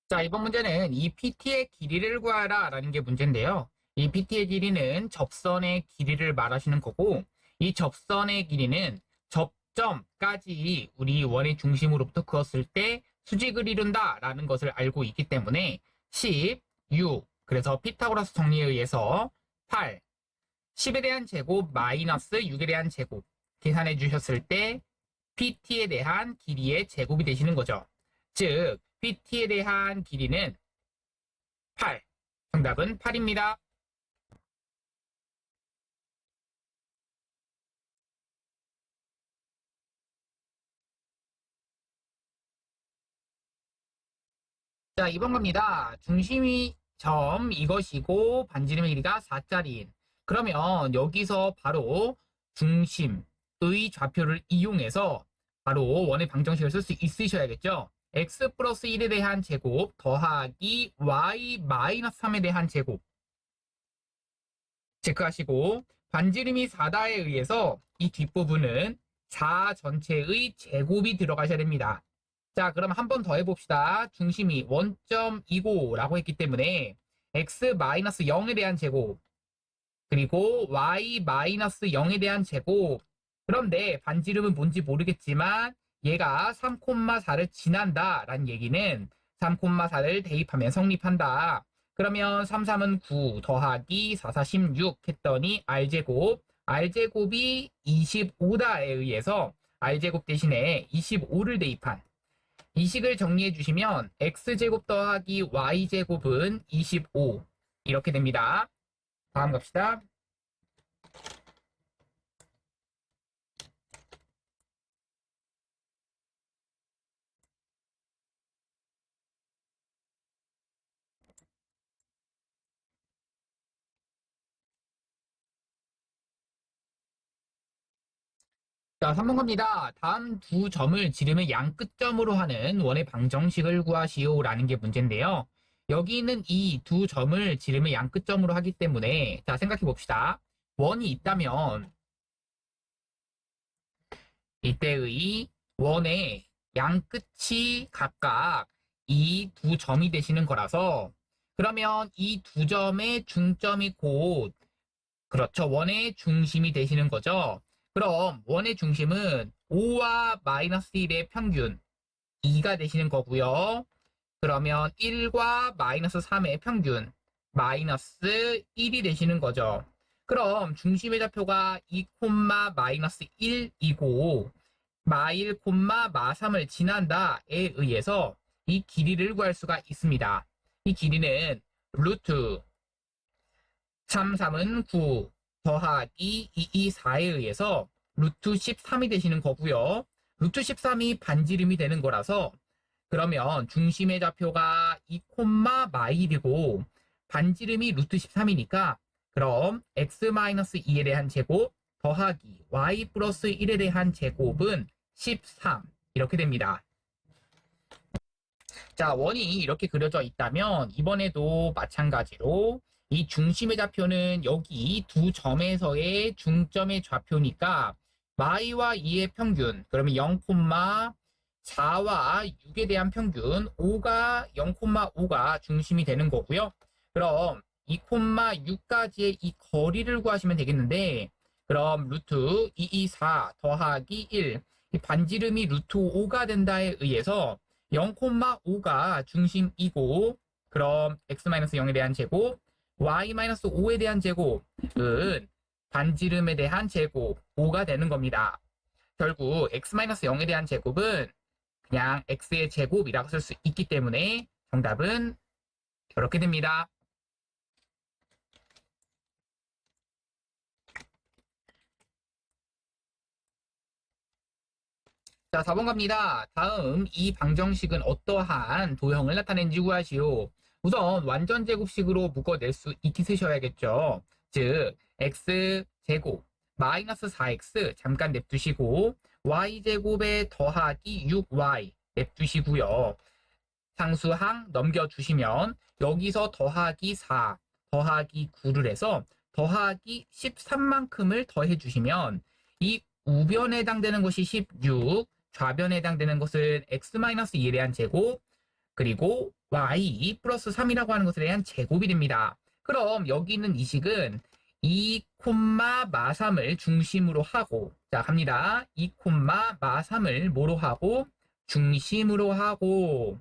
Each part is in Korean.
자, 이번 문제는 이 PT의 길이를 구하라 라는 게 문제인데요. 이 PT의 길이는 접선의 길이를 말하시는 거고, 이 접선의 길이는 접점까지 우리 원의 중심으로부터 그었을 때 수직을 이룬다 라는 것을 알고 있기 때문에 10, 6, 그래서 피타고라스 정리에 의해서 8, 10에 대한 제곱 마이너스 6에 대한 제곱 계산해 주셨을 때 PT에 대한 길이의 제곱이 되시는 거죠. 즉, PT에 대한 길이는 8. 정답은 8입니다. 자, 2번 갑니다. 중심이 점 이것이고 반지름의 길이가 4짜리인. 그러면 여기서 바로 중심의 좌표를 이용해서 바로 원의 방정식을 쓸 수 있으셔야겠죠. x 플러스 1에 대한 제곱 더하기 y 마이너스 3에 대한 제곱 체크하시고 반지름이 4다에 의해서 이 뒷부분은 4 전체의 제곱이 들어가셔야 됩니다. 자, 그럼 한 번 더 해봅시다. 중심이 원점이고라고 했기 때문에 x-0에 대한 제곱 그리고 y-0에 대한 제곱. 그런데 반지름은 뭔지 모르겠지만 얘가 3,4를 지난다 라는 얘기는 3,4를 대입하면 성립한다. 그러면 3, 3은 9 더하기 4, 4, 16 했더니 r제곱. r제곱이 25다에 의해서 r제곱 대신에 25를 대입한 이 식을 정리해 주시면 x제곱 더하기 y제곱은 25 이렇게 됩니다. 다음 갑시다. 자, 3번 갑니다. 다음 두 점을 지름의 양끝점으로 하는 원의 방정식을 구하시오 라는 게 문제인데요. 여기 있는 이 두 점을 지름의 양끝점으로 하기 때문에 자, 생각해 봅시다. 원이 있다면 이때의 원의 양끝이 각각 이 두 점이 되시는 거라서 그러면 이 두 점의 중점이 곧 그렇죠. 원의 중심이 되시는 거죠. 그럼 원의 중심은 5와 마이너스 1의 평균 2가 되시는 거고요. 그러면 1과 마이너스 3의 평균 마이너스 1이 되시는 거죠. 그럼 중심의 좌표가 2, 마이너스 1이고 마1, 마3을 지난다에 의해서 이 길이를 구할 수가 있습니다. 이 길이는 루트 3, 3은 9 더하기 2, 4에 의해서 루트 13이 되시는 거고요. 루트 13이 반지름이 되는 거라서 그러면 중심의 좌표가 2, 마일이고 반지름이 루트 13이니까 그럼 x-2에 대한 제곱 더하기 y 플러스 1에 대한 제곱은 13 이렇게 됩니다. 자, 원이 이렇게 그려져 있다면 이번에도 마찬가지로 이 중심의 좌표는 여기 두 점에서의 중점의 좌표니까 y와 2의 평균 그러면 0,4와 6에 대한 평균 5가 0,5가 중심이 되는 거고요. 그럼 2,6까지의 이 거리를 구하시면 되겠는데 그럼 루트 224 더하기 1 이 반지름이 루트 5가 된다에 의해서 0,5가 중심이고 그럼 x-0에 대한 제곱 y-5에 대한 제곱은 반지름에 대한 제곱 5가 되는 겁니다. 결국 x-0에 대한 제곱은 그냥 x의 제곱이라고 쓸 수 있기 때문에 정답은 이렇게 됩니다. 자, 4번 갑니다. 다음 이 방정식은 어떠한 도형을 나타내는지 구하시오. 우선 완전 제곱식으로 묶어낼 수 있으셔야겠죠. 즉 x제곱 마이너스 4x 잠깐 냅두시고 y제곱에 더하기 6y 냅두시고요. 상수항 넘겨주시면 여기서 더하기 4 더하기 9를 해서 더하기 13만큼을 더해주시면 이 우변에 해당되는 것이 16 좌변에 해당되는 것은 x-1에 대한 제곱 그리고 y 플러스 3이라고 하는 것에 대한 제곱이 됩니다. 그럼 여기 있는 이 식은 2, 마 3을 중심으로 하고, 자, 갑니다. 2, 마 3을 뭐로 하고, 중심으로 하고,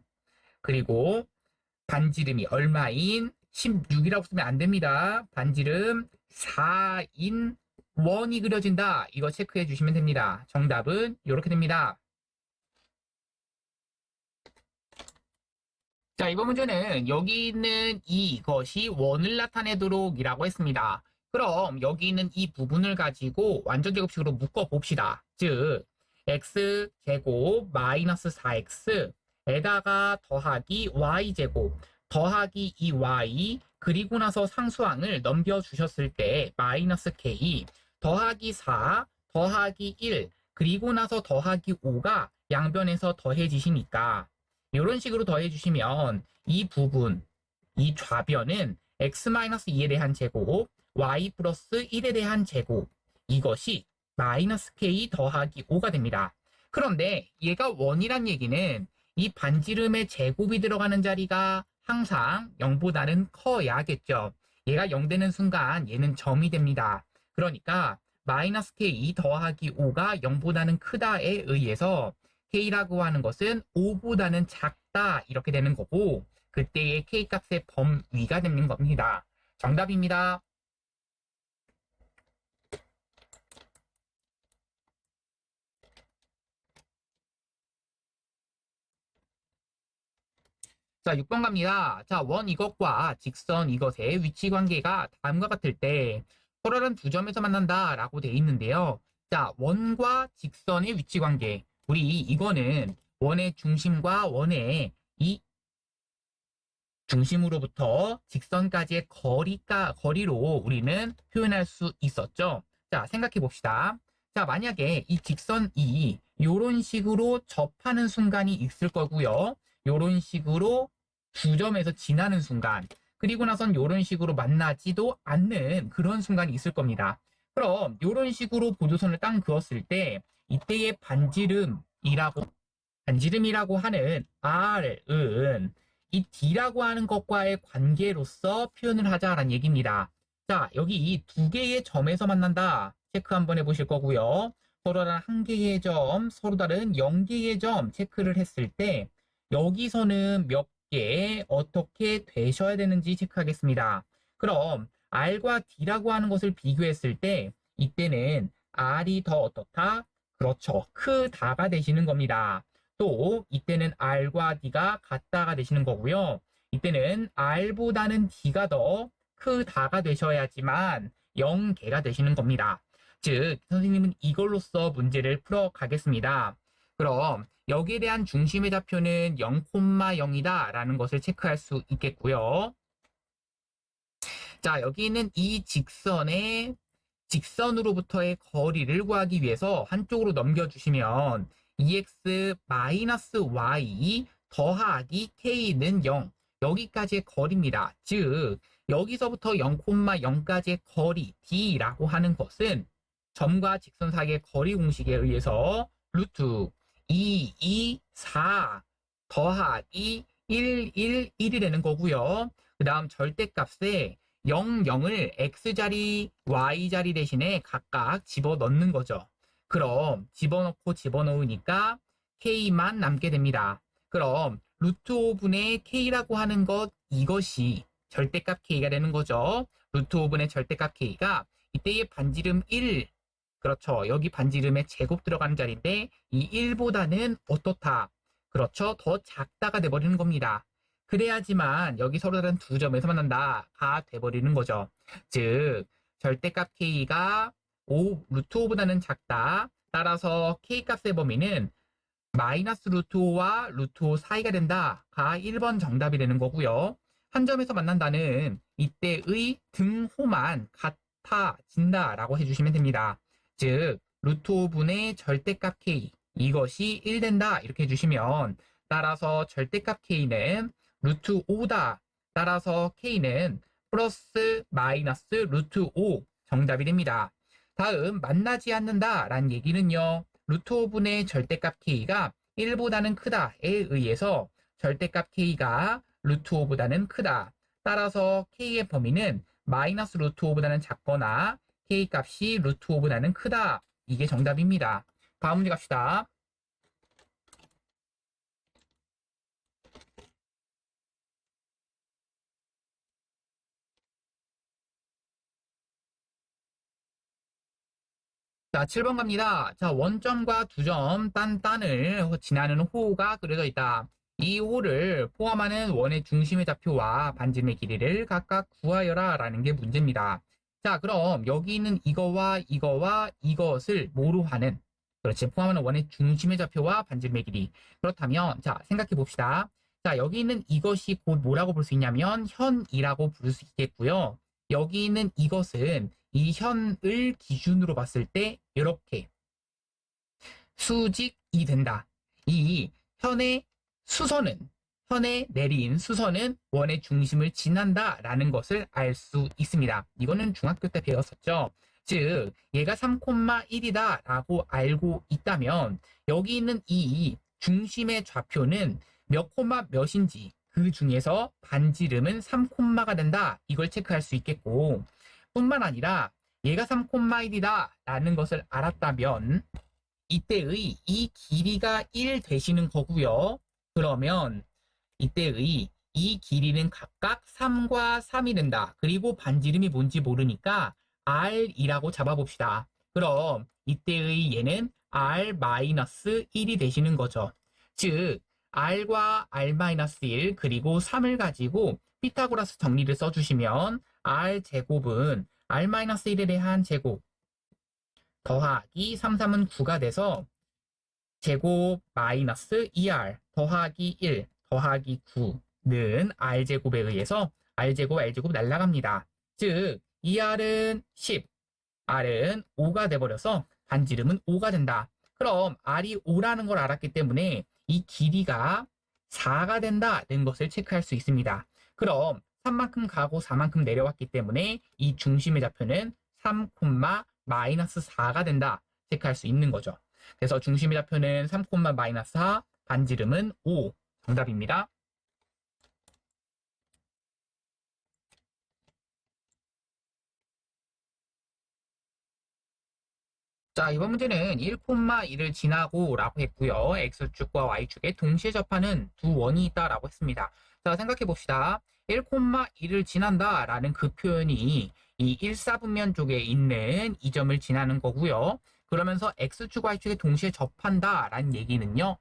그리고 반지름이 얼마인 16이라고 쓰면 안 됩니다. 반지름 4인 원이 그려진다. 이거 체크해 주시면 됩니다. 정답은 이렇게 됩니다. 자, 이번 문제는 여기 있는 이것이 원을 나타내도록 이라고 했습니다. 그럼 여기 있는 이 부분을 가지고 완전제곱식으로 묶어봅시다. 즉, x제곱 마이너스 4x에다가 더하기 y제곱 더하기 2y 그리고 나서 상수항을 넘겨주셨을 때 마이너스 k 더하기 4 더하기 1 그리고 나서 더하기 5가 양변에서 더해지시니까 이런 식으로 더해주시면 이 부분, 이 좌변은 x-2에 대한 제곱, y 플러스 1에 대한 제곱, 이것이 마이너스 k 더하기 5가 됩니다. 그런데 얘가 원이란 얘기는 이 반지름의 제곱이 들어가는 자리가 항상 0보다는 커야겠죠. 얘가 0 되는 순간 얘는 점이 됩니다. 그러니까 마이너스 k 더하기 5가 0보다는 크다에 의해서 k라고 하는 것은 5보다는 작다 이렇게 되는 거고 그때의 k값의 범위가 되는 겁니다. 정답입니다. 자, 6번 갑니다. 자, 원 이것과 직선 이것의 위치 관계가 다음과 같을 때 서로는 두 점에서 만난다 라고 돼 있는데요. 자, 원과 직선의 위치 관계. 우리 이거는 원의 중심과 원의 이 중심으로부터 직선까지의 거리로 우리는 표현할 수 있었죠. 자, 생각해 봅시다. 자, 만약에 이 직선이 이런 식으로 접하는 순간이 있을 거고요. 이런 식으로 두 점에서 지나는 순간, 그리고 나선 이런 식으로 만나지도 않는 그런 순간이 있을 겁니다. 그럼 이런 식으로 보조선을 딱 그었을 때 이때의 반지름이라고 하는 R은 이 D라고 하는 것과의 관계로서 표현을 하자라는 얘기입니다. 자, 여기 이 두 개의 점에서 만난다. 체크 한번 해보실 거고요. 서로 다른 한 개의 점, 서로 다른 0개의 점 체크를 했을 때 여기서는 몇 개, 어떻게 되셔야 되는지 체크하겠습니다. 그럼 R과 D라고 하는 것을 비교했을 때 이때는 R이 더 어떻다? 그렇죠. 크다가 되시는 겁니다. 또 이때는 R과 D가 같다가 되시는 거고요. 이때는 R보다는 D가 더 크다가 되셔야지만 0개가 되시는 겁니다. 즉, 선생님은 이걸로써 문제를 풀어 가겠습니다. 그럼 여기에 대한 중심의 좌표는 0,0이다 라는 것을 체크할 수 있겠고요. 자, 여기 있는 이 직선으로부터의 거리를 구하기 위해서 한쪽으로 넘겨주시면 2x-y 더하기 k는 0 여기까지의 거리입니다. 즉 여기서부터 0,0까지의 거리 d라고 하는 것은 점과 직선 사이의 거리 공식에 의해서 루트 2, 2, 4 더하기 1, 1, 1이 되는 거고요. 그 다음 절대값에 0, 0을 x자리, y자리 대신에 각각 집어넣는 거죠. 그럼 집어넣으니까 k만 남게 됩니다. 그럼 루트 5분의 k라고 하는 것 이것이 절대값 k가 되는 거죠. 루트 5분의 절대값 k가 이때의 반지름 1 그렇죠. 여기 반지름의 제곱 들어가는 자리인데 이 1보다는 어떻다? 그렇죠. 더 작다가 돼버리는 겁니다. 그래야지만 여기 서로 다른 두 점에서 만난다가 돼버리는 거죠. 즉 절대값 k가 루트 5보다는 작다. 따라서 k값의 범위는 마이너스 루트 5와 루트 5 사이가 된다가 1번 정답이 되는 거고요. 한 점에서 만난다는 이때의 등호만 같아진다라고 해주시면 됩니다. 즉 루트 5분의 절대값 k 이것이 1 된다 이렇게 해주시면 따라서 절대값 k는 루트 5다. 따라서 k는 플러스 마이너스 루트 5 정답이 됩니다. 다음 만나지 않는다 라는 얘기는요. 루트 5분의 절대값 k가 1보다는 크다에 의해서 절대값 k가 루트 5보다는 크다. 따라서 k의 범위는 마이너스 루트 5보다는 작거나 k 값이 루트 5보다는 크다. 이게 정답입니다. 다음 문제 갑시다. 자, 7번 갑니다. 자, 원점과 두 점 딴딴을 지나는 호가 그려져 있다. 이 호를 포함하는 원의 중심의 좌표와 반지름의 길이를 각각 구하여라 라는 게 문제입니다. 자, 그럼 여기 있는 이거와 이거와 이것을 뭐로 하는, 그렇지, 포함하는 원의 중심의 좌표와 반지름의 길이. 그렇다면 자, 생각해 봅시다. 자, 여기 있는 이것이 곧 뭐라고 볼 수 있냐면 현이라고 부를 수 있겠고요. 여기 있는 이것은 이 현을 기준으로 봤을 때 이렇게 수직이 된다. 이 현의 수선은, 현에 내린 수선은 원의 중심을 지난다라는 것을 알 수 있습니다. 이거는 중학교 때 배웠었죠. 즉 얘가 3,1이다 라고 알고 있다면 여기 있는 이 중심의 좌표는 몇 콤마 몇인지, 그 중에서 반지름은 3콤마가 된다. 이걸 체크할 수 있겠고, 뿐만 아니라 얘가 3,1이다 라는 것을 알았다면 이때의 이 길이가 1 되시는 거고요. 그러면 이때의 이 길이는 각각 3과 3이 된다. 그리고 반지름이 뭔지 모르니까 R이라고 잡아봅시다. 그럼 이때의 얘는 R-1이 되시는 거죠. 즉 R과 R-1 그리고 3을 가지고 피타고라스 정리를 써주시면 R제곱은 R-1에 대한 제곱 더하기 3, 3은 9가 돼서 제곱 마이너스 2R 더하기 1 더하기 9는 R제곱에 의해서 R제곱 날라갑니다. 즉 2R은 10, R은 5가 돼버려서 반지름은 5가 된다. 그럼 R이 5라는 걸 알았기 때문에 이 길이가 4가 된다는 것을 체크할 수 있습니다. 그럼 3만큼 가고 4만큼 내려왔기 때문에 이 중심의 좌표는 3, 마이너스 4가 된다. 체크할 수 있는 거죠. 그래서 중심의 좌표는 3, 마이너스 4, 반지름은 5. 정답입니다. 자, 이번 문제는 1,1을 지나고 라고 했고요. X축과 Y축에 동시에 접하는 두 원이 있다라고 했습니다. 자, 생각해 봅시다. 1,1을 지난다 라는 그 표현이 이 1사분면 쪽에 있는 이 점을 지나는 거고요. 그러면서 X축, Y축에 동시에 접한다 라는 얘기는요.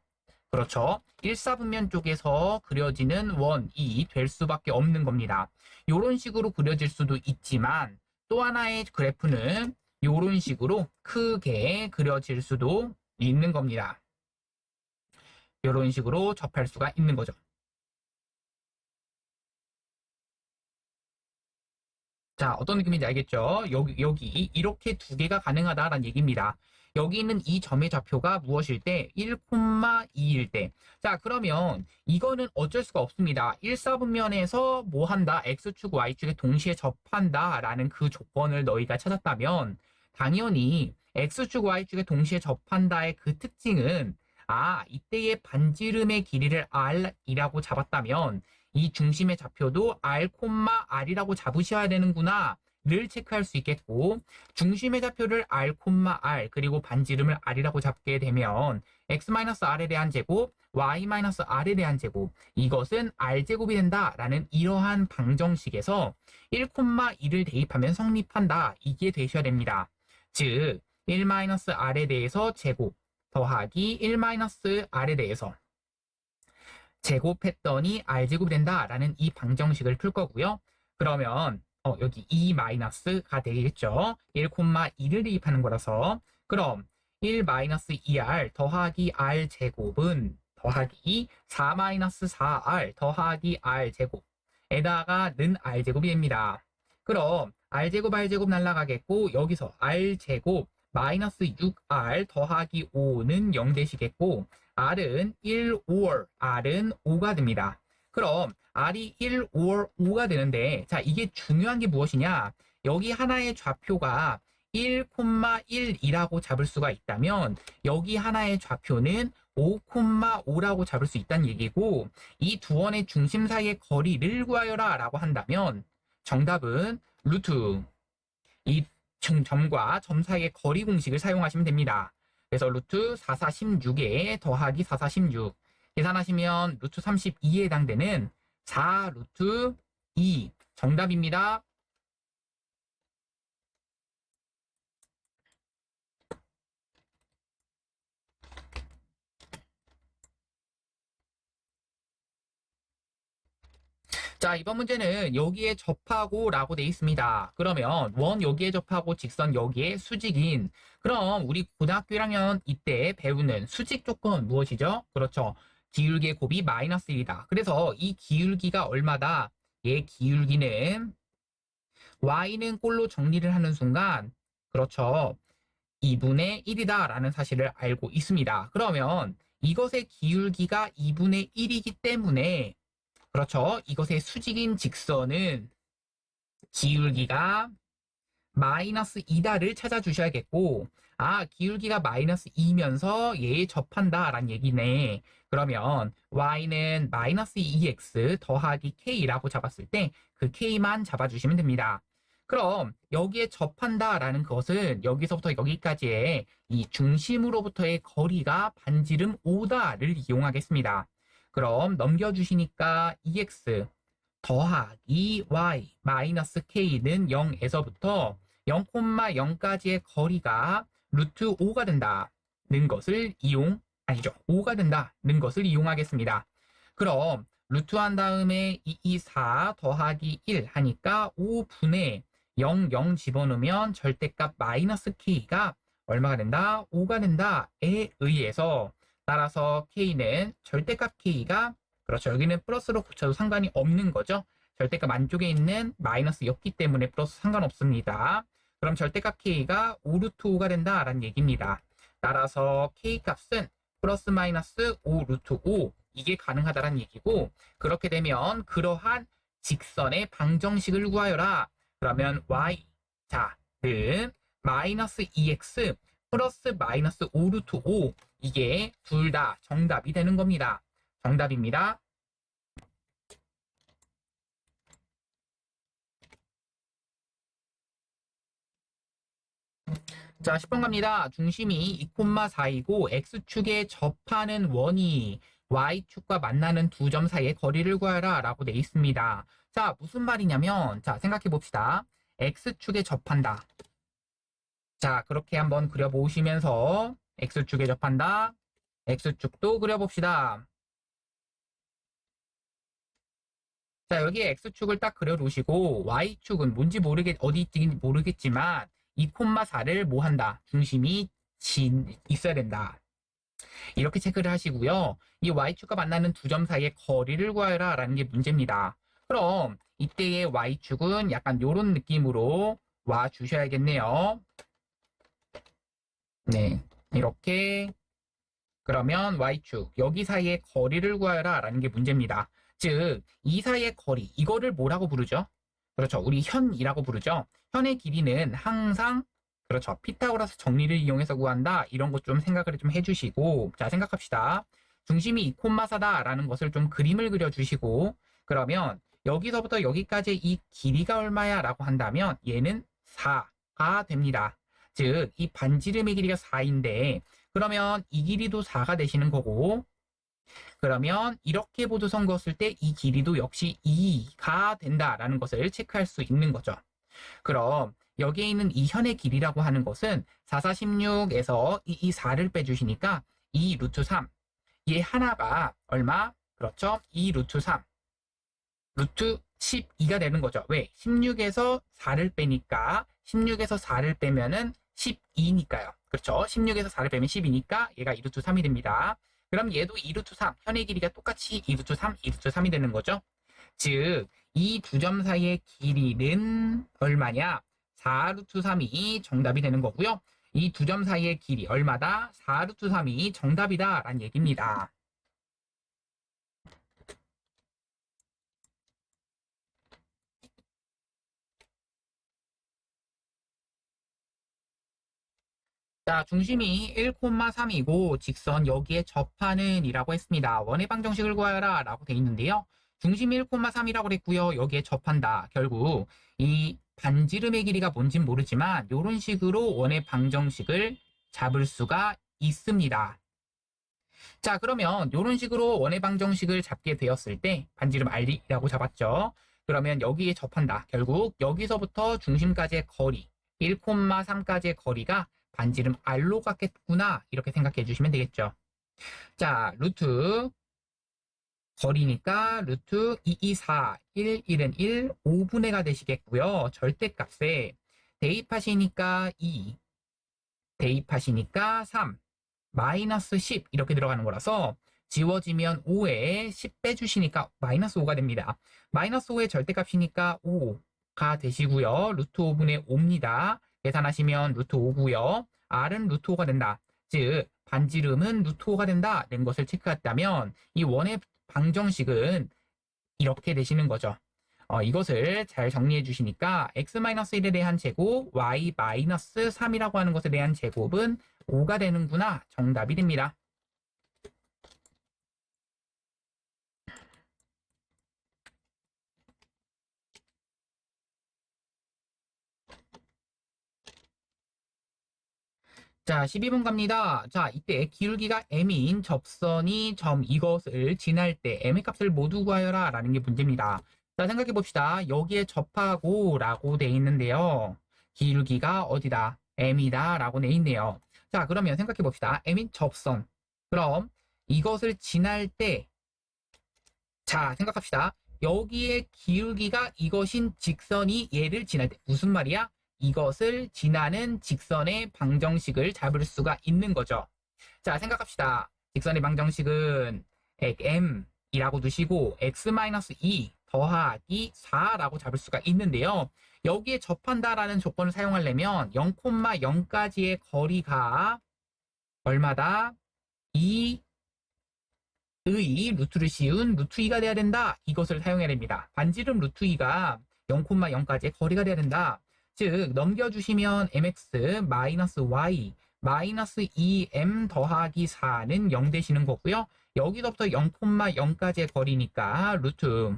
그렇죠. 1사분면 쪽에서 그려지는 원이 될 수밖에 없는 겁니다. 이런 식으로 그려질 수도 있지만 또 하나의 그래프는 이런 식으로 크게 그려질 수도 있는 겁니다. 이런 식으로 접할 수가 있는 거죠. 자, 어떤 느낌인지 알겠죠? 여기 이렇게 두 개가 가능하다라는 얘기입니다. 여기 있는 이 점의 좌표가 무엇일 때? 1,2일 때. 자, 그러면 이거는 어쩔 수가 없습니다. 1사분면에서 뭐 한다? X축, Y축에 동시에 접한다 라는 그 조건을 너희가 찾았다면 당연히 X축, Y축에 동시에 접한다의 그 특징은 이때의 반지름의 길이를 R이라고 잡았다면 이 중심의 좌표도 R, R이라고 잡으셔야 되는구나 를 체크할 수 있겠고, 중심의 좌표를 R, R 그리고 반지름을 R이라고 잡게 되면 X-R에 대한 제곱, Y-R에 대한 제곱, 이것은 R제곱이 된다라는 이러한 방정식에서 1,1을 대입하면 성립한다. 이게 되셔야 됩니다. 즉 1-R에 대해서 제곱 더하기 1-R에 대해서 제곱했더니 R제곱이 된다라는 이 방정식을 풀 거고요. 그러면 여기 2-가 되겠죠. 1,2를 대입하는 거라서 그럼 1-2R 더하기 R제곱은 더하기 4-4R 더하기 R제곱에다가 는 R제곱이 됩니다. 그럼 R제곱 날라가겠고 여기서 R제곱 마이너스 6R 더하기 5는 0 되시겠고 R은 1, 5월, R은 5가 됩니다. 그럼 R이 1, 5월, 5가 되는데 자 이게 중요한 게 무엇이냐? 여기 하나의 좌표가 1,1이라고 잡을 수가 있다면 여기 하나의 좌표는 5,5라고 잡을 수 있다는 얘기고 이 두 원의 중심 사이의 거리를 구하여라 라고 한다면 정답은 루트 이 점과 점 사이의 거리 공식을 사용하시면 됩니다. 그래서 루트 4416에 더하기 4416 계산하시면 루트 32에 해당되는 4 루트 2 정답입니다. 자, 이번 문제는 여기에 접하고 라고 돼 있습니다. 그러면 원 여기에 접하고 직선 여기에 수직인 그럼 우리 고등학교 1학년 이때 배우는 수직 조건 무엇이죠? 그렇죠. 기울기의 곱이 마이너스 1이다. 그래서 이 기울기가 얼마다? 얘 기울기는 y는 꼴로 정리를 하는 순간 그렇죠. 2분의 1이다 라는 사실을 알고 있습니다. 그러면 이것의 기울기가 2분의 1이기 때문에 그렇죠. 이것의 수직인 직선은 기울기가 마이너스 2다를 찾아주셔야겠고, 아, 기울기가 마이너스 2면서 얘에 접한다 라는 얘기네. 그러면 y는 마이너스 2x 더하기 k라고 잡았을 때 그 k만 잡아주시면 됩니다. 그럼 여기에 접한다 라는 것은 여기서부터 여기까지의 이 중심으로부터의 거리가 반지름 5다를 이용하겠습니다. 그럼 넘겨주시니까 2x 더하기 y 마이너스 k는 0에서부터 0,0까지의 거리가 루트 5가 된다는 것을 아니죠. 5가 된다는 것을 이용하겠습니다. 그럼 루트 한 다음에 224 더하기 1 하니까 5분의 0, 0 집어넣으면 절대값 마이너스 k가 얼마가 된다? 5가 된다에 의해서 따라서 k는 절대값 k가 그렇죠. 여기는 플러스로 고쳐도 상관이 없는 거죠. 절대값 안쪽에 있는 마이너스였기 때문에 플러스 상관없습니다. 그럼 절대값 k가 5루트 5가 된다라는 얘기입니다. 따라서 k 값은 플러스 마이너스 5루트 5 이게 가능하다라는 얘기고 그렇게 되면 그러한 직선의 방정식을 구하여라. 그러면 y 자는 마이너스 2x 플러스 마이너스 5루트 5 이게 둘 다 정답이 되는 겁니다. 정답입니다. 자, 10번 갑니다. 중심이 2,4이고 x축에 접하는 원이 y축과 만나는 두 점 사이의 거리를 구하라 라고 돼 있습니다. 자, 무슨 말이냐면 자, 생각해 봅시다. x축에 접한다. 자, 그렇게 한번 그려보시면서 x축에 접한다. x축도 그려봅시다. 자, 여기에 x축을 딱 그려놓으시고 y축은 뭔지 어디 있는지 모르겠지만 2,4를 뭐 한다? 중심이 있어야 된다. 이렇게 체크를 하시고요. 이 y축과 만나는 두 점 사이의 거리를 구하여라 라는 게 문제입니다. 그럼 이때의 y축은 약간 요런 느낌으로 와 주셔야겠네요. 네, 이렇게 그러면 y축 여기 사이의 거리를 구하여라 라는 게 문제입니다. 즉, 이 사이의 거리 이거를 뭐라고 부르죠? 그렇죠. 우리 현이라고 부르죠. 현의 길이는 항상 그렇죠. 피타고라스 정리를 이용해서 구한다. 이런 것 좀 생각을 좀 해주시고 자 생각합시다. 중심이 2,4다라는 것을 좀 그림을 그려주시고 그러면 여기서부터 여기까지 이 길이가 얼마야 라고 한다면 얘는 4가 됩니다. 즉, 이 반지름의 길이가 4인데 그러면 이 길이도 4가 되시는 거고 그러면 이렇게 보조선 그었을 때 이 길이도 역시 2가 된다라는 것을 체크할 수 있는 거죠. 그럼 여기에 있는 이 현의 길이라고 하는 것은 4, 4, 16에서 이 4를 빼주시니까 2 루트 3. 얘 하나가 얼마? 그렇죠. 2 루트 3. 루트 12가 되는 거죠. 왜? 16에서 4를 빼니까 16에서 4를 빼면은 12니까요. 그렇죠. 16에서 4를 빼면 12니까 얘가 2루트 3이 됩니다. 그럼 얘도 2루트 3, 현의 길이가 똑같이 2루트 3, 2루트 3이 되는 거죠. 즉, 이 두 점 사이의 길이는 얼마냐? 4루트 3이 정답이 되는 거고요. 이 두 점 사이의 길이 얼마다? 4루트 3이 정답이다 라는 얘기입니다. 자, 중심이 1,3이고 직선 여기에 접하는 이라고 했습니다. 원의 방정식을 구하여라 라고 돼 있는데요. 중심이 1,3이라고 그랬고요. 여기에 접한다. 결국 이 반지름의 길이가 뭔진 모르지만 이런 식으로 원의 방정식을 잡을 수가 있습니다. 자, 그러면 이런 식으로 원의 방정식을 잡게 되었을 때 반지름 R이라고 잡았죠. 그러면 여기에 접한다. 결국 여기서부터 중심까지의 거리 1,3까지의 거리가 반지름 R로 같겠구나 이렇게 생각해 주시면 되겠죠. 자, 루트 거리니까 루트 2, 2, 4, 1, 1은 1, 5분의가 되시겠고요. 절대값에 대입하시니까 2, 대입하시니까 3, 마이너스 10 이렇게 들어가는 거라서 지워지면 5에 10 빼주시니까 마이너스 5가 됩니다. 마이너스 5의 절대값이니까 5가 되시고요. 루트 5분의 5입니다. 계산하시면 루트 5고요. R은 루트 5가 된다. 즉 반지름은 루트 5가 된다 된 것을 체크했다면 이 원의 방정식은 이렇게 되시는 거죠. 이것을 잘 정리해 주시니까 x-1에 대한 제곱, y-3이라고 하는 것에 대한 제곱은 5가 되는구나. 정답이 됩니다. 자, 12번 갑니다. 자, 이때 기울기가 m인 접선이 점 이것을 지날 때 m의 값을 모두 구하여라 라는 게 문제입니다. 자, 생각해 봅시다. 여기에 접하고 라고 돼 있는데요. 기울기가 어디다? m이다 라고 돼 있네요. 자, 그러면 생각해 봅시다. m인 접선. 그럼 이것을 지날 때, 자, 생각합시다. 여기에 기울기가 이것인 직선이 얘를 지날 때 무슨 말이야? 이것을 지나는 직선의 방정식을 잡을 수가 있는 거죠. 자, 생각합시다. 직선의 방정식은 m이라고 두시고 x-2 더하기 4라고 잡을 수가 있는데요. 여기에 접한다라는 조건을 사용하려면 0,0까지의 거리가 얼마다? 2의 루트를 씌운 루트 2가 돼야 된다. 이것을 사용해야 됩니다. 반지름 루트 2가 0,0까지의 거리가 돼야 된다. 즉 넘겨주시면 mx 마이너스 y 마이너스 2m 더하기 4는 0 되시는 거고요. 여기서부터 0,0까지의 거리니까 루트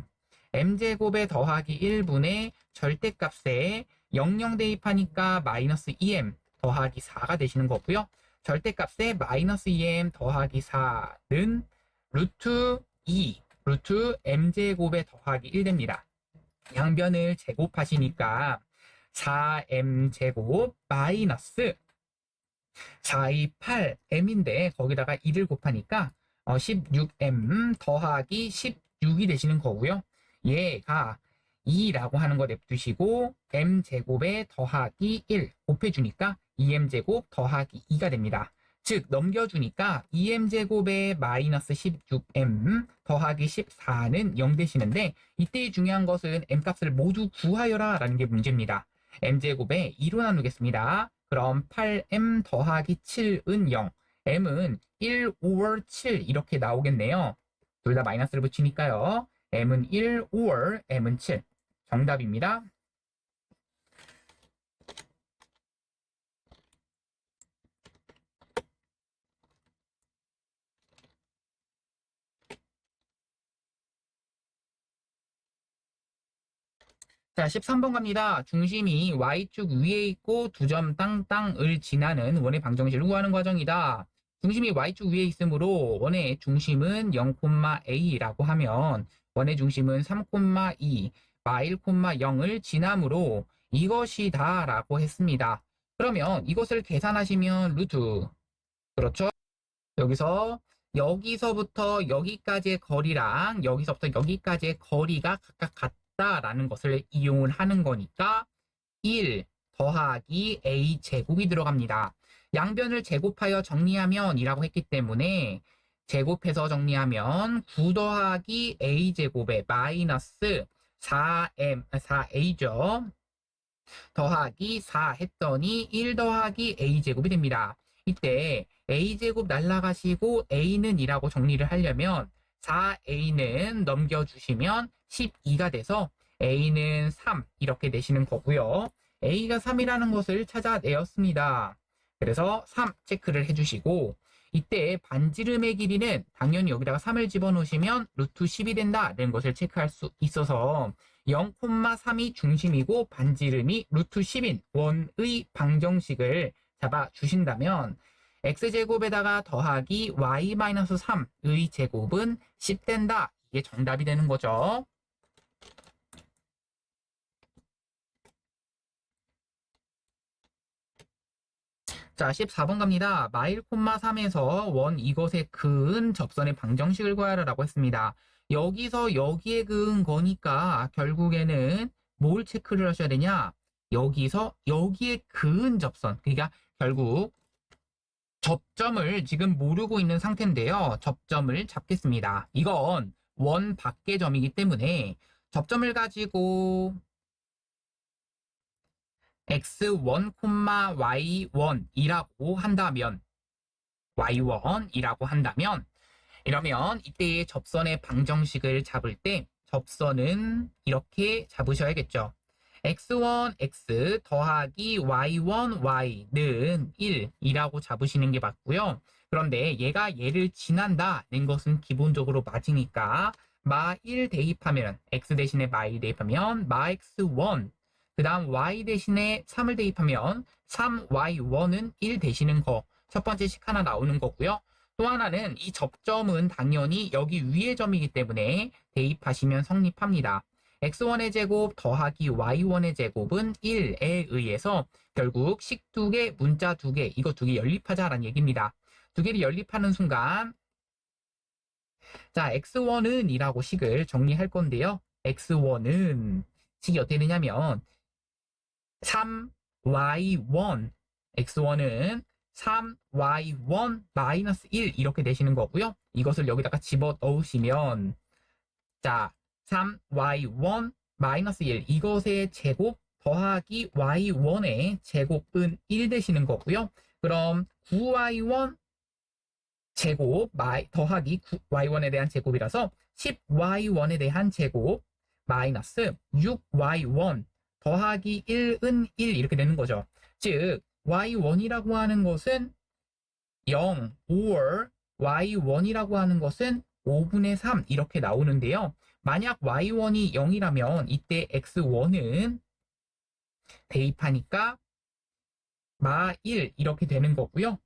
m제곱에 더하기 1분의 절대값에 00 대입하니까 마이너스 2m 더하기 4가 되시는 거고요. 절대값에 마이너스 2m 더하기 4는 루트 2 루트 m제곱에 더하기 1 됩니다. 양변을 제곱하시니까 4m제곱 마이너스 4이 8m인데 거기다가 2를 곱하니까 16m 더하기 16이 되시는 거고요. 얘가 2라고 하는 거 냅두시고 m제곱에 더하기 1 곱해주니까 2m제곱 더하기 2가 됩니다. 즉 넘겨주니까 2m제곱에 마이너스 16m 더하기 14는 0 되시는데 이때 중요한 것은 m값을 모두 구하여라 라는 게 문제입니다. m제곱에 2로 나누겠습니다. 그럼 8m 더하기 7은 0, m은 1, 5월 7 이렇게 나오겠네요. 둘 다 마이너스를 붙이니까요. m은 1, 5월, m은 7. 정답입니다. 자, 13번 갑니다. 중심이 Y축 위에 있고 두 점 땅땅을 지나는 원의 방정식을 구하는 과정이다. 중심이 Y축 위에 있으므로 원의 중심은 0,A라고 하면 원의 중심은 3,2, y1,0을 지나므로 이것이다 라고 했습니다. 그러면 이것을 계산하시면 루트, 그렇죠? 여기서부터 여기까지의 거리랑 여기서부터 여기까지의 거리가 각각 같다라는 것을 이용을 하는 거니까 1 더하기 a 제곱이 들어갑니다. 양변을 제곱하여 정리하면 이라고 했기 때문에 제곱해서 정리하면 9 더하기 a 제곱에 마이너스 4a죠. 더하기 4 했더니 1 더하기 a 제곱이 됩니다. 이때 a제곱 날라가시고 a는 2라고 정리를 하려면 4a는 넘겨주시면 12가 돼서 a는 3 이렇게 되시는 거고요. a가 3이라는 것을 찾아내었습니다. 그래서 3 체크를 해주시고 이때 반지름의 길이는 당연히 여기다가 3을 집어넣으시면 루트 10이 된다는 것을 체크할 수 있어서 0,3이 중심이고 반지름이 루트 10인 원의 방정식을 잡아주신다면 x제곱에다가 더하기 y-3의 제곱은 10 된다. 이게 정답이 되는 거죠. 자, 14번 갑니다. 마일 콤마 3에서 원 이것에 그은 접선의 방정식을 구하라고 했습니다. 여기서 여기에 그은 거니까 결국에는 뭘 체크를 하셔야 되냐? 여기서 여기에 그은 접선. 그러니까 결국 접점을 지금 모르고 있는 상태인데요. 접점을 잡겠습니다. 이건 원 밖의 점이기 때문에 접점을 가지고 x1, y1이라고 한다면 y1이라고 한다면 이러면 이때의 접선의 방정식을 잡을 때 접선은 이렇게 잡으셔야겠죠. x1, x 더하기 y1, y는 1이라고 잡으시는 게 맞고요. 그런데 얘가 얘를 지난다는 것은 기본적으로 맞으니까 마 1 대입하면 x 대신에 마 1 대입하면 마 x1 그 다음 y 대신에 3을 대입하면 3y1은 1 되시는 거. 첫 번째 식 하나 나오는 거고요. 또 하나는 이 접점은 당연히 여기 위의 점이기 때문에 대입하시면 성립합니다. x1의 제곱 더하기 y1의 제곱은 1에 의해서 결국 식 2개, 문자 2개, 이거 2개 연립하자라는 얘기입니다. 2개를 연립하는 순간 자, x1은 이라고 식을 정리할 건데요. x1은 식이 어떻게 되냐면 3y1 x1은 3y1 마이너스 1 이렇게 되시는 거고요. 이것을 여기다가 집어 넣으시면 자 3y1 마이너스 1 이것의 제곱 더하기 y1의 제곱은 1 되시는 거고요. 그럼 9y1 제곱 더하기 y1에 대한 제곱이라서 10y1에 대한 제곱 마이너스 6y1 더하기 1은 1 이렇게 되는 거죠. 즉 y1이라고 하는 것은 0 or y1이라고 하는 것은 5분의 3 이렇게 나오는데요. 만약 y1이 0이라면 이때 x1은 대입하니까 마 1 이렇게 되는 거고요.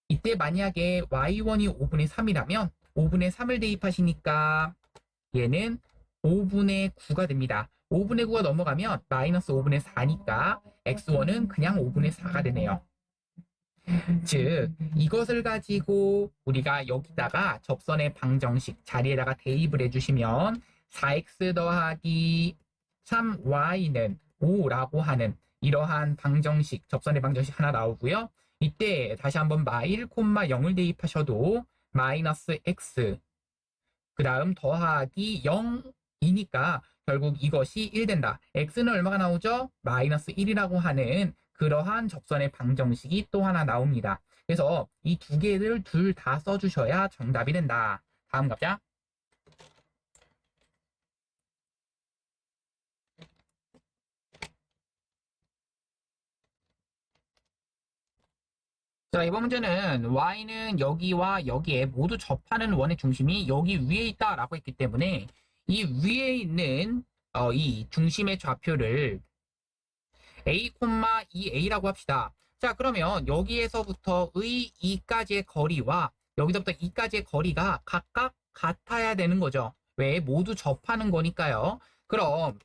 이때 만약에 y1이 5분의 3이라면 5분의 3을 대입하시니까 얘는 5분의 9가 됩니다. 5분의 9가 넘어가면 마이너스 5분의 4니까 x1은 그냥 5분의 4가 되네요. 즉 이것을 가지고 우리가 여기다가 접선의 방정식 자리에다가 대입을 해주시면 4x 더하기 3y는 5라고 하는 이러한 방정식, 접선의 방정식 하나 나오고요. 이때 다시 한번 마1, 0을 대입하셔도 마이너스 x 그 다음 더하기 0이니까 결국 이것이 1 된다. x는 얼마가 나오죠? 마이너스 1이라고 하는 그러한 접선의 방정식이 또 하나 나옵니다. 그래서 이 두 개를 둘 다 써주셔야 정답이 된다. 다음 갑자. 자, 이번 문제는 y는 여기와 여기에 모두 접하는 원의 중심이 여기 위에 있다라고 했기 때문에 이 위에 있는 이 중심의 좌표를 a, 2a라고 합시다. 자, 그러면 여기에서부터의 2까지의 거리와 여기서부터 2까지의 거리가 각각 같아야 되는 거죠. 왜? 모두 접하는 거니까요. 그럼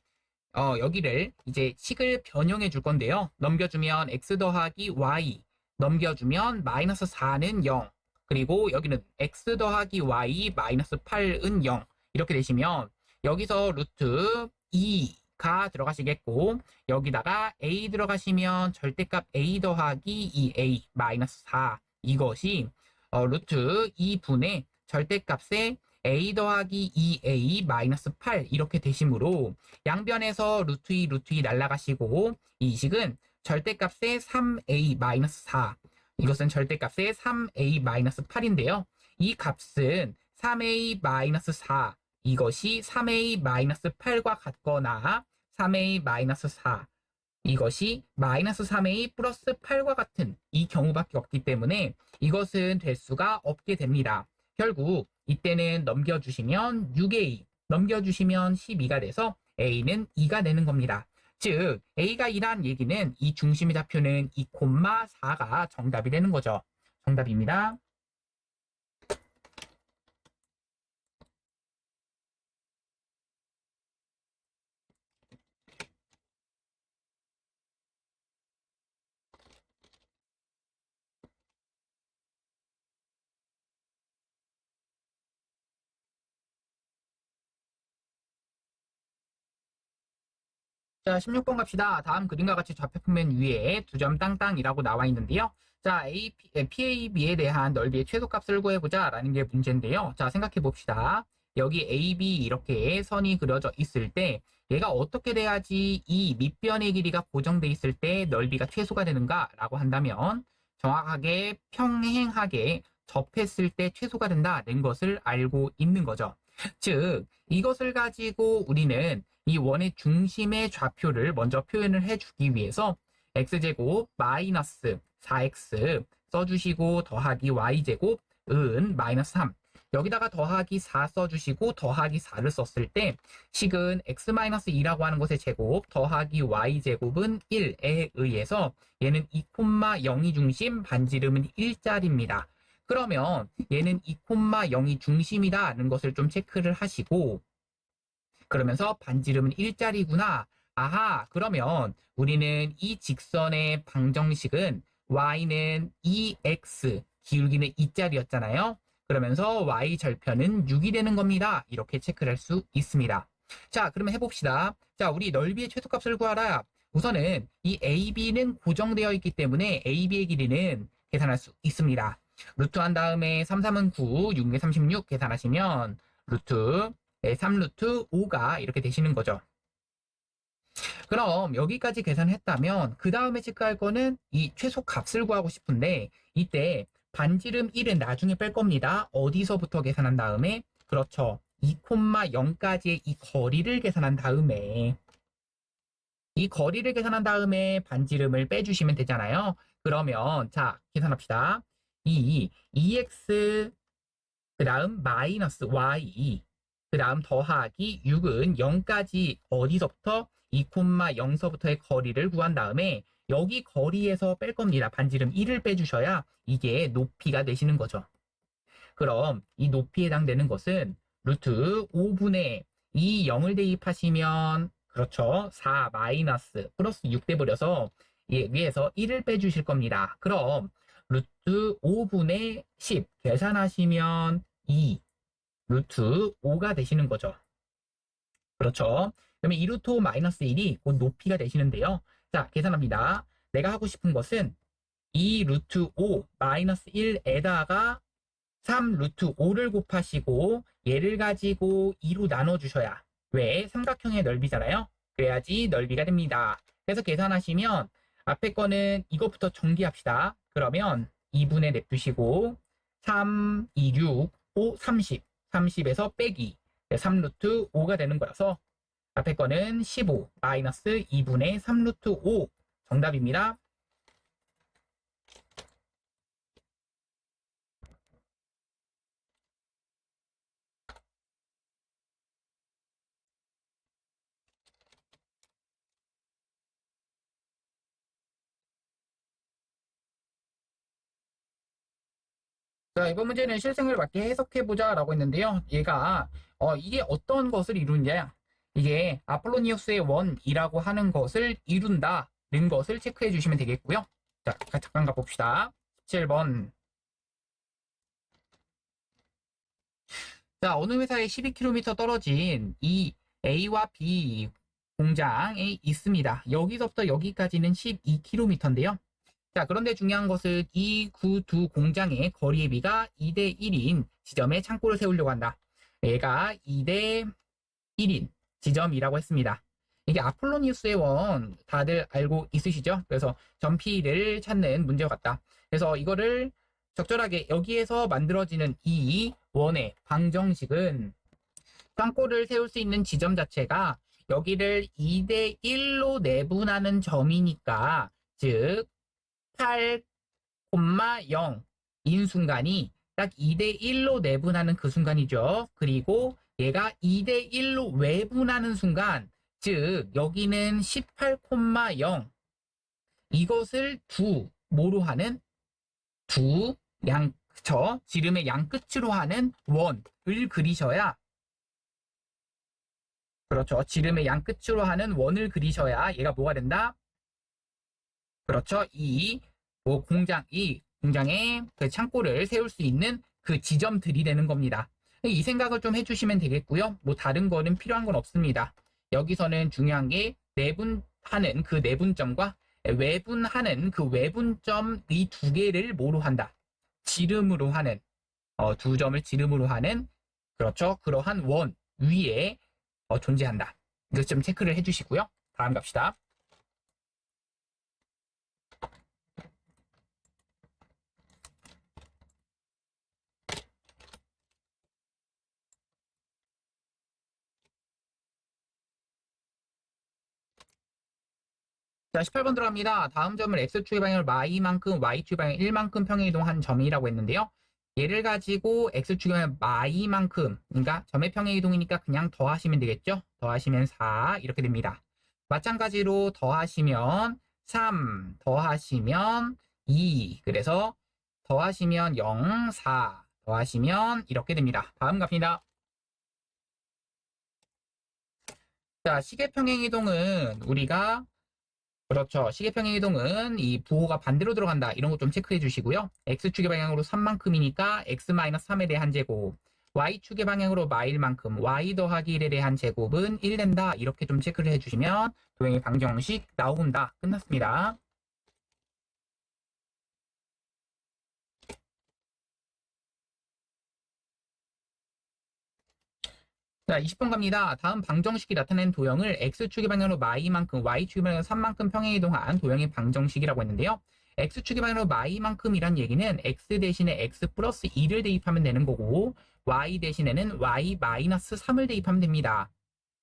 여기를 이제 식을 변형해 줄 건데요. 넘겨주면 x 더하기 y 넘겨주면 마이너스 4는 0 그리고 여기는 x 더하기 y 마이너스 8은 0 이렇게 되시면 여기서 루트 2가 들어가시겠고 여기다가 a 들어가시면 절대값 a 더하기 2a 마이너스 4 이것이 루트 2분의 절대값의 a 더하기 2a 마이너스 8 이렇게 되시므로 양변에서 루트 2 루트 2 날라가시고 이 식은 절대값의 3a 마이너스 4 이것은 절대값의 3a 마이너스 8인데요. 이 값은 3a 마이너스 4 이것이 3a 마이너스 8과 같거나 3a 마이너스 4 이것이 마이너스 3a 플러스 8과 같은 이 경우밖에 없기 때문에 이것은 될 수가 없게 됩니다. 결국 이때는 넘겨주시면 6a, 넘겨주시면 12가 돼서 a는 2가 되는 겁니다. 즉 a가 2란 얘기는 이 중심의 좌표는 2,4가 정답이 되는 거죠. 정답입니다. 자, 16번 갑시다. 다음 그림과 같이 좌표평면 위에 두 점 땅땅이라고 나와 있는데요. 자, PAB에 대한 넓이의 최소값을 구해보자 라는 게 문제인데요. 자, 생각해 봅시다. 여기 AB 이렇게 선이 그려져 있을 때 얘가 어떻게 돼야지 이 밑변의 길이가 고정돼 있을 때 넓이가 최소가 되는가 라고 한다면 정확하게 평행하게 접했을 때 최소가 된다는 것을 알고 있는 거죠. 즉, 이것을 가지고 우리는 이 원의 중심의 좌표를 먼저 표현을 해주기 위해서 x제곱 마이너스 4x 써주시고 더하기 y제곱 은 마이너스 3 여기다가 더하기 4 써주시고 더하기 4를 썼을 때 식은 x-2라고 하는 것의 제곱 더하기 y제곱은 1에 의해서 얘는 2,0이 중심 반지름은 1짜리입니다. 그러면 얘는 2,0이 중심이다는 것을 좀 체크를 하시고 그러면서 반지름은 1짜리구나. 아하, 그러면 우리는 이 직선의 방정식은 y는 2x, 기울기는 2짜리였잖아요. 그러면서 y 절편은 6이 되는 겁니다. 이렇게 체크를 할 수 있습니다. 자, 그러면 해봅시다. 자, 우리 넓이의 최소값을 구하라. 우선은 이 AB는 고정되어 있기 때문에 AB의 길이는 계산할 수 있습니다. 루트 한 다음에 3, 3은 9, 6에 36 계산하시면 루트 3루트 5가 이렇게 되시는 거죠. 그럼 여기까지 계산했다면 그 다음에 체크할 거는 이 최소값을 구하고 싶은데 이때 반지름 1은 나중에 뺄 겁니다. 어디서부터 계산한 다음에? 그렇죠. 2,0까지의 이 거리를 계산한 다음에 이 거리를 계산한 다음에 반지름을 빼주시면 되잖아요. 그러면 자 계산합시다. 이 2x 그 다음 마이너스 y 그 다음 더하기 6은 0까지 어디서부터 2,0서부터의 거리를 구한 다음에 여기 거리에서 뺄 겁니다. 반지름 1을 빼주셔야 이게 높이가 되시는 거죠. 그럼 이 높이에 해당되는 것은 루트 5분의 이 0을 대입하시면 그렇죠. 4 마이너스 플러스 6 돼버려서 여기에서 1을 빼주실 겁니다. 그럼 루트 5분의 10 계산하시면 2 루트 5가 되시는 거죠. 그렇죠. 그러면 2 루트 5 마이너스 1이 곧 높이가 되시는데요. 자, 계산합니다. 내가 하고 싶은 것은 2 루트 5 마이너스 1에다가 3 루트 5를 곱하시고 얘를 가지고 2로 나눠주셔야 왜? 삼각형의 넓이잖아요. 그래야지 넓이가 됩니다. 그래서 계산하시면 앞에 거는 이것부터 정리합시다. 그러면 2분의 냅두시고 3, 2, 6, 5, 30 30에서 빼기 3 루트 5가 되는 거라서 앞에 거는 15 마이너스 2분의 3 루트 5 정답입니다. 자, 이번 문제는 실생을 맞게 해석해보자 라고 했는데요. 얘가 이게 어떤 것을 이루냐 이게 아폴로니우스의 원이라고 하는 것을 이룬다는 것을 체크해 주시면 되겠고요. 자, 잠깐 가봅시다. 17번. 자, 어느 회사에 12km 떨어진 이 A와 B 공장에 있습니다. 여기서부터 여기까지는 12km인데요. 자, 그런데 중요한 것은 이 두 공장의 거리의 비가 2대 1인 지점에 창고를 세우려고 한다. 얘가 2대 1인 지점이라고 했습니다. 이게 아폴로니우스의 원 다들 알고 있으시죠? 그래서 전피를 찾는 문제 같다. 그래서 이거를 적절하게 여기에서 만들어지는 이 원의 방정식은 창고를 세울 수 있는 지점 자체가 여기를 2대 1로 내분하는 점이니까 즉 8,0인 순간이 딱 2대 1로 내분하는 그 순간이죠. 그리고 얘가 2대 1로 외분하는 순간 즉 여기는 18,0 이것을 뭐로 하는 지름의 양 끝으로 하는 원을 그리셔야 그렇죠. 지름의 양 끝으로 하는 원을 그리셔야 얘가 뭐가 된다? 그렇죠. 이 공장에 그 창고를 세울 수 있는 그 지점들이 되는 겁니다. 이 생각을 좀 해주시면 되겠고요. 뭐 다른 거는 필요한 건 없습니다. 여기서는 중요한 게 내분하는 그 내분점과 외분하는 그 외분점 이 두 개를 뭐로 한다? 지름으로 하는 두 점을 지름으로 하는 그렇죠. 그러한 원 위에 존재한다. 이것 좀 체크를 해주시고요. 다음 갑시다. 자, 18번 들어갑니다. 다음 점을 x축의 방향을 y만큼 y축의 방향 1만큼 평행이동한 점이라고 했는데요. 얘를 가지고 x축의 방향 y만큼 그러니까 점의 평행이동이니까 그냥 더하시면 되겠죠. 더하시면 4 이렇게 됩니다. 마찬가지로 더하시면 3 더하시면 2 그래서 더하시면 0 4 더하시면 이렇게 됩니다. 다음 갑니다. 자, 시계 평행이동은 우리가 그렇죠. 시계평행 이동은 이 부호가 반대로 들어간다. 이런 거 좀 체크해 주시고요. X축의 방향으로 3만큼이니까 X-3의 대한 제곱. Y축의 방향으로 마일만큼 Y 더하기 1에 대한 제곱은 1 된다. 이렇게 좀 체크를 해주시면 도형의 방정식 나온다. 끝났습니다. 자, 20번 갑니다. 다음 방정식이 나타낸 도형을 X축의 방향으로 Y만큼, Y축의 방향으로 3만큼 평행이동한 도형의 방정식이라고 했는데요. X축의 방향으로 Y만큼이란 얘기는 X 대신에 X 플러스 2를 대입하면 되는 거고 Y 대신에는 Y 마이너스 3을 대입하면 됩니다.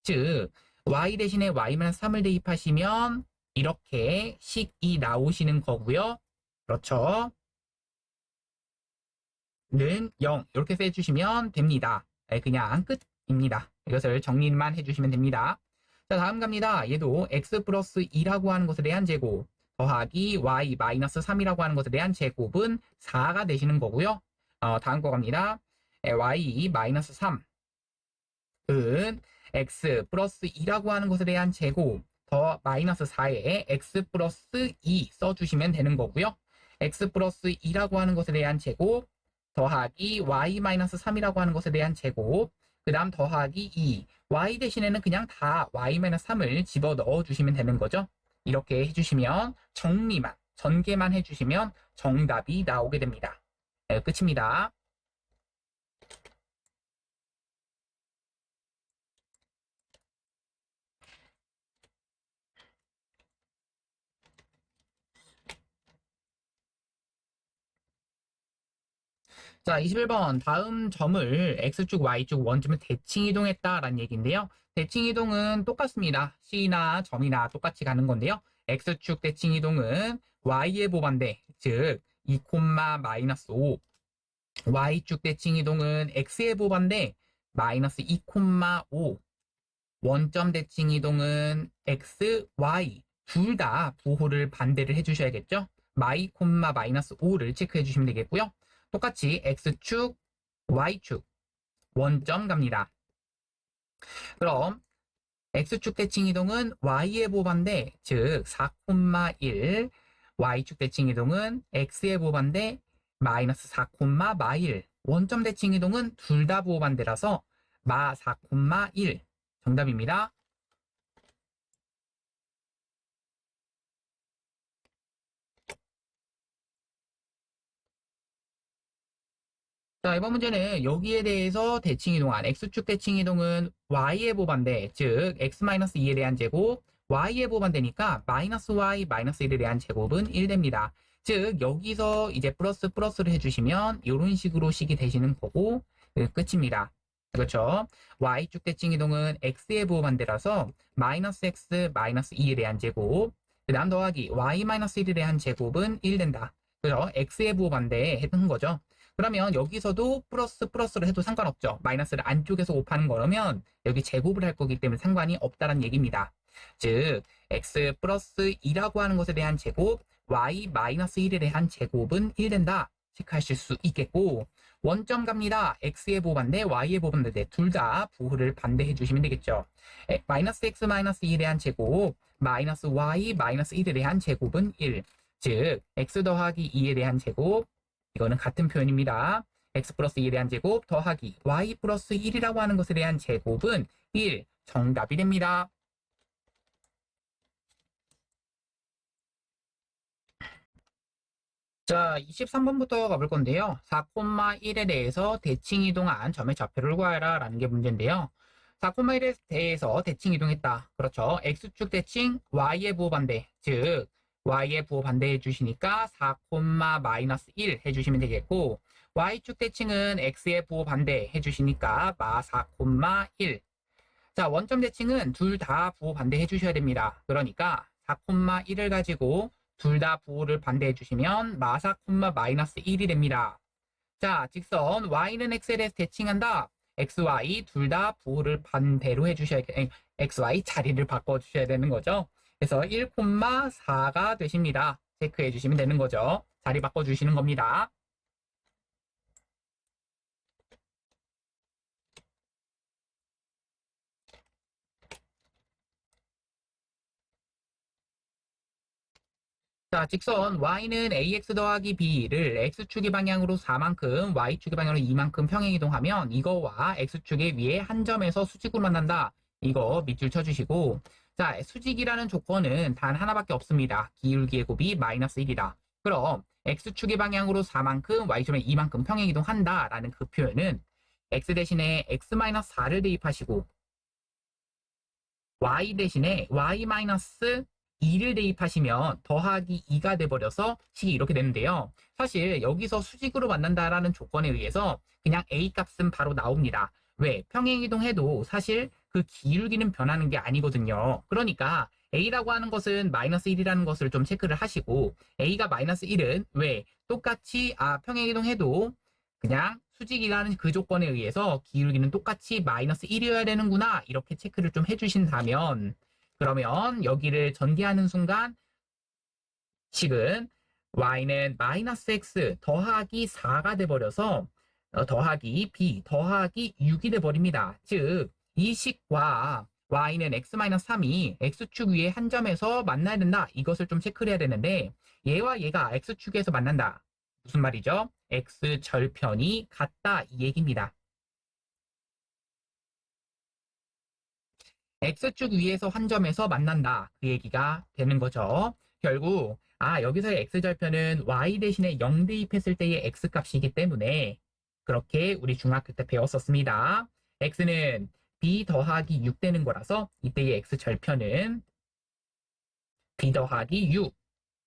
즉, Y 대신에 Y 마이너스 3을 대입하시면 이렇게 식이 나오시는 거고요. 그렇죠. 는 0 이렇게 써주시면 됩니다. 그냥 끝. 입니다. 이것을 정리만 해주시면 됩니다. 자, 다음 갑니다. 얘도 x 플러스 2라고 하는 것에 대한 제곱 더하기 y 마이너스 3이라고 하는 것에 대한 제곱은 4가 되시는 거고요. 다음 거 갑니다. y 마이너스 3은 x 플러스 2라고 하는 것에 대한 제곱 더 마이너스 4에 x 플러스 2 써주시면 되는 거고요. x 플러스 2라고 하는 것에 대한 제곱 더하기 y 마이너스 3이라고 하는 것에 대한 제곱 그 다음 더하기 2. y 대신에는 그냥 다 y-3을 집어 넣어 주시면 되는 거죠. 이렇게 해주시면 전개만 해주시면 정답이 나오게 됩니다. 네, 끝입니다. 자, 21번. 다음 점을 X축, Y축 원점을 대칭 이동했다라는 얘기인데요. 대칭 이동은 똑같습니다. C나 점이나 똑같이 가는 건데요. X축 대칭 이동은 Y의 보반대, 즉 2, 마이너스 5. Y축 대칭 이동은 X의 보반대, 마이너스 2, 5. 원점 대칭 이동은 X, Y 둘 다 부호를 반대를 해주셔야겠죠. 마이너스 5를 체크해 주시면 되겠고요. 똑같이 X축, Y축 원점 갑니다. 그럼 X축 대칭 이동은 Y의 보반대, 즉 4,1. Y축 대칭 이동은 X의 보반대, 마이너스 4,1. 원점 대칭 이동은 둘 다 보반대라서 마 4,1. 정답입니다. 자, 이번 문제는 여기에 대해서 대칭 이동한 X축 대칭 이동은 Y의 보반대, 즉 X-2에 대한 제곱, Y의 보반대니까 마이너스 Y, 마이너스 1에 대한 제곱은 1 됩니다. 즉 여기서 이제 플러스를 해주시면 이런 식으로 식이 되시는 거고 끝입니다. 그렇죠. y축 대칭 이동은 x의 부호 반대라서 마이너스 x 마이너스 2에 대한 제곱, 그 다음 더하기 y 마이너스 1에 대한 제곱은 1 된다. 그죠? x의 부호 반대에 했던 거죠. 그러면 여기서도 플러스 플러스로 해도 상관없죠. 마이너스를 안쪽에서 곱하는 거라면 여기 제곱을 할 거기 때문에 상관이 없다는 얘기입니다. 즉 x 플러스 2라고 하는 것에 대한 제곱, y 마이너스 1에 대한 제곱은 1 된다. 체크하실 수 있겠고, 원점 갑니다. x의 부호 반대, y의 부호 반대 둘 다 부호를 반대해 주시면 되겠죠. 마이너스 x 마이너스 2에 대한 제곱, 마이너스 y 마이너스 1에 대한 제곱은 1. 즉 x 더하기 2에 대한 제곱, 이거는 같은 표현입니다. x 플러스 2에 대한 제곱 더하기 y 플러스 1이라고 하는 것에 대한 제곱은 1. 정답이 됩니다. 자, 23번부터 가볼 건데요. 4,1에 대해서 대칭 이동한 점의 좌표를 구하라 라는 게 문제인데요. 4,1에 대해서 대칭 이동했다. 그렇죠. x축 대칭 y의 부호 반대, 즉 y의 부호 반대해 주시니까 4,-1 해주시면 되겠고, y축 대칭은 x의 부호 반대 해주시니까 마 4,1. 자, 원점 대칭은 둘 다 부호 반대해 주셔야 됩니다. 그러니까 4,1을 가지고 둘 다 부호를 반대해 주시면 마사 마이너스 1이 됩니다. 자, 직선 y는 x에 대해서 대칭한다. xy 둘 다 부호를 반대로 해주셔야, xy 자리를 바꿔주셔야 되는 거죠. 그래서 1,4가 되십니다. 체크해 주시면 되는 거죠. 자리 바꿔주시는 겁니다. 자, 직선 y는 ax 더하기 b를 x축의 방향으로 4만큼, y축의 방향으로 2만큼 평행이동하면 이거와 x축의 위에 한 점에서 수직으로 만난다. 이거 밑줄 쳐주시고, 자, 수직이라는 조건은 단 하나밖에 없습니다. 기울기의 곱이 마이너스 1이다. 그럼 x축의 방향으로 4만큼, y축의 2만큼 평행이동한다 라는 그 표현은 x 대신에 x-4를 대입하시고 y 대신에 y-2를 대입하시면 더하기 2가 돼버려서 식이 이렇게 되는데요. 사실 여기서 수직으로 만난다라는 조건에 의해서 그냥 a 값은 바로 나옵니다. 왜? 평행이동해도 사실 그 기울기는 변하는 게 아니거든요. 그러니까 a라고 하는 것은 마이너스 1이라는 것을 좀 체크를 하시고, a가 마이너스 1은 왜? 똑같이 평행이동해도 그냥 수직이라는 그 조건에 의해서 기울기는 똑같이 마이너스 1이어야 되는구나, 이렇게 체크를 좀 해주신다면, 그러면 여기를 전개하는 순간 식은 y는 마이너스 x 더하기 4가 돼버려서 더하기 b 더하기 6이 돼버립니다. 즉 이 식과 y는 x-3이 x축 위에 한 점에서 만나야 된다. 이것을 좀 체크를 해야 되는데, 얘와 얘가 x축에서 만난다. 무슨 말이죠? x절편이 같다, 이 얘기입니다. x축 위에서 한 점에서 만난다, 그 얘기가 되는 거죠. 결국 여기서의 x절편은 y 대신에 0 대입했을 때의 x값이기 때문에 그렇게 우리 중학교 때 배웠었습니다. x는 b 더하기 6 되는 거라서 이때의 x절편은 b 더하기 6.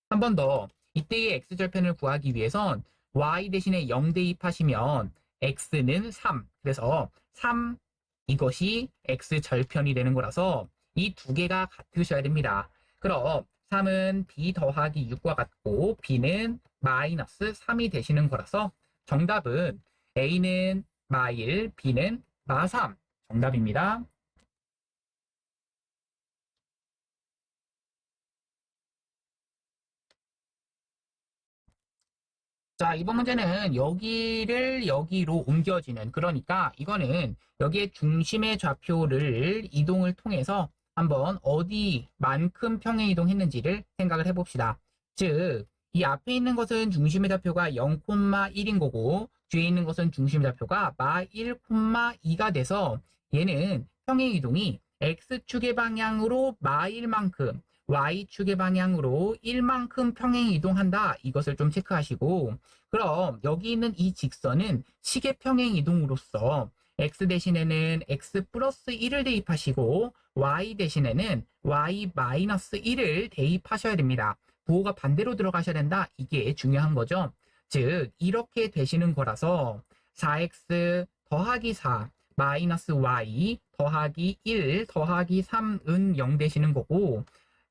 한 번 더, 이때의 x절편을 구하기 위해선 y 대신에 0 대입하시면 x는 3. 그래서 3, 이것이 x절편이 되는 거라서 이 두 개가 같으셔야 됩니다. 그럼 3은 b 더하기 6과 같고 b는 마이너스 3이 되시는 거라서 정답은 a는 마1, b는 마3. 정답입니다. 자, 이번 문제는 여기를 여기로 옮겨지는, 그러니까 이거는 여기에 중심의 좌표를 이동을 통해서 한번 어디만큼 평행 이동했는지를 생각을 해봅시다. 즉, 이 앞에 있는 것은 중심의 좌표가 0,1인 거고, 뒤에 있는 것은 중심의 좌표가 마 1,2가 돼서 얘는 평행 이동이 x축의 방향으로 마 1만큼, y축의 방향으로 1만큼 평행 이동한다. 이것을 좀 체크하시고, 그럼 여기 있는 이 직선은 식의 평행 이동으로서 x 대신에는 x 플러스 1을 대입하시고 y 대신에는 y 마이너스 1을 대입하셔야 됩니다. 부호가 반대로 들어가셔야 된다. 이게 중요한 거죠. 즉 이렇게 되시는 거라서 4x 더하기 4 마이너스 y 더하기 1 더하기 3은 0 되시는 거고,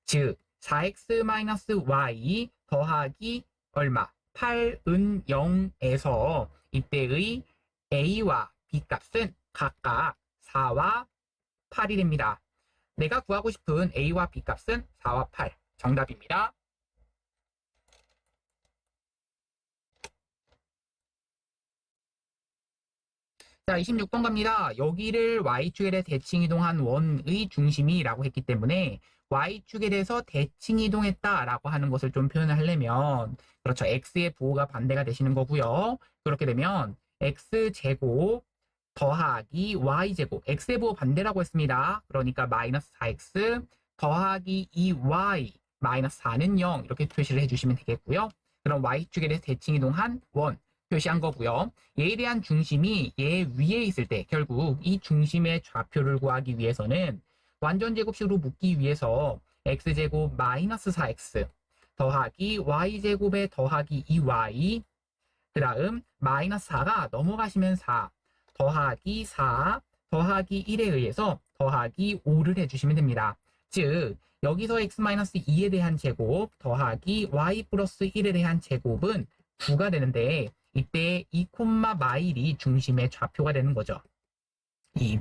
즉 4x 마이너스 y 더하기 얼마? 8은 0에서 이때의 a와 b 값은 각각 4와 8이 됩니다. 내가 구하고 싶은 a와 b 값은 4와 8. 정답입니다. 자, 26번 갑니다. 여기를 y축에 대해 대칭 이동한 원의 중심이라고 했기 때문에 y축에 대해서 대칭 이동했다라고 하는 것을 좀 표현을 하려면, 그렇죠, x의 부호가 반대가 되시는 거고요. 그렇게 되면 x제곱 더하기 y제곱, x의 부호 반대라고 했습니다. 그러니까 마이너스 4x 더하기 2y 마이너스 4는 0 이렇게 표시를 해주시면 되겠고요. 그럼 y축에 대해서 대칭 이동한 원 표시한 거고요. 얘에 대한 중심이 얘 위에 있을 때 결국 이 중심의 좌표를 구하기 위해서는 완전 제곱식으로 묶기 위해서 x제곱 마이너스 4x 더하기 y제곱에 더하기 2y, 그 다음 마이너스 4가 넘어가시면 4 더하기 4 더하기 1에 의해서 더하기 5를 해주시면 됩니다. 즉 여기서 x-2에 대한 제곱 더하기 y 플러스 1에 대한 제곱은 9가 되는데, 이때 2, 마일이 중심의 좌표가 되는 거죠. 이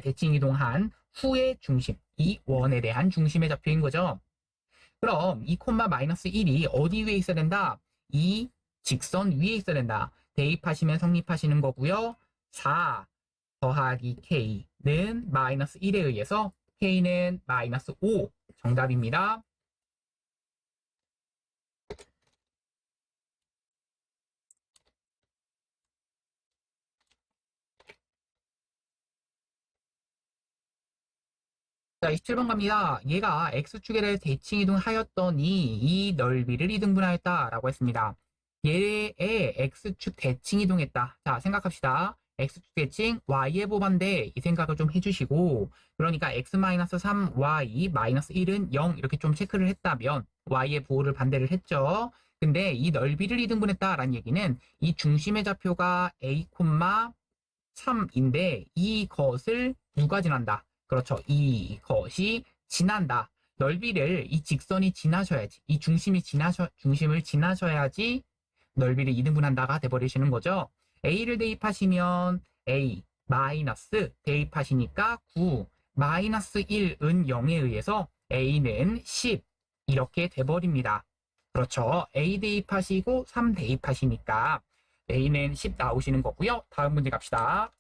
대칭 이동한 후의 중심, 이 원에 대한 중심의 좌표인 거죠. 그럼 2, 마이너스 1이 어디 위에 있어야 된다? 이 직선 위에 있어야 된다. 대입하시면 성립하시는 거고요. 4 더하기 k는 마이너스 1에 의해서 k는 마이너스 5. 정답입니다. 자, 27번 갑니다. 얘가 x축에 대해 대칭 이동하였더니 이 넓이를 이등분하였다라고 했습니다. 얘의 x축 대칭 이동했다. 자, 생각합시다. x축 대칭 y의 보반대 이 생각을 좀 해주시고, 그러니까 x-3y-1은 0 이렇게 좀 체크를 했다면 y의 부호를 반대를 했죠. 근데 이 넓이를 이등분했다라는 얘기는 이 중심의 좌표가 a, 3인데 이것을 누가 지난다? 그렇죠. 이것이 지난다. 넓이를 이 직선이 지나셔야지, 이 중심을 지나셔야지 넓이를 이등분한다가 돼버리시는 거죠. a를 대입하시면 a 마이너스 대입하시니까 9 마이너스 1은 0에 의해서 a는 10 이렇게 돼버립니다. 그렇죠. a 대입하시고 3 대입하시니까 a는 10 나오시는 거고요. 다음 문제 갑시다.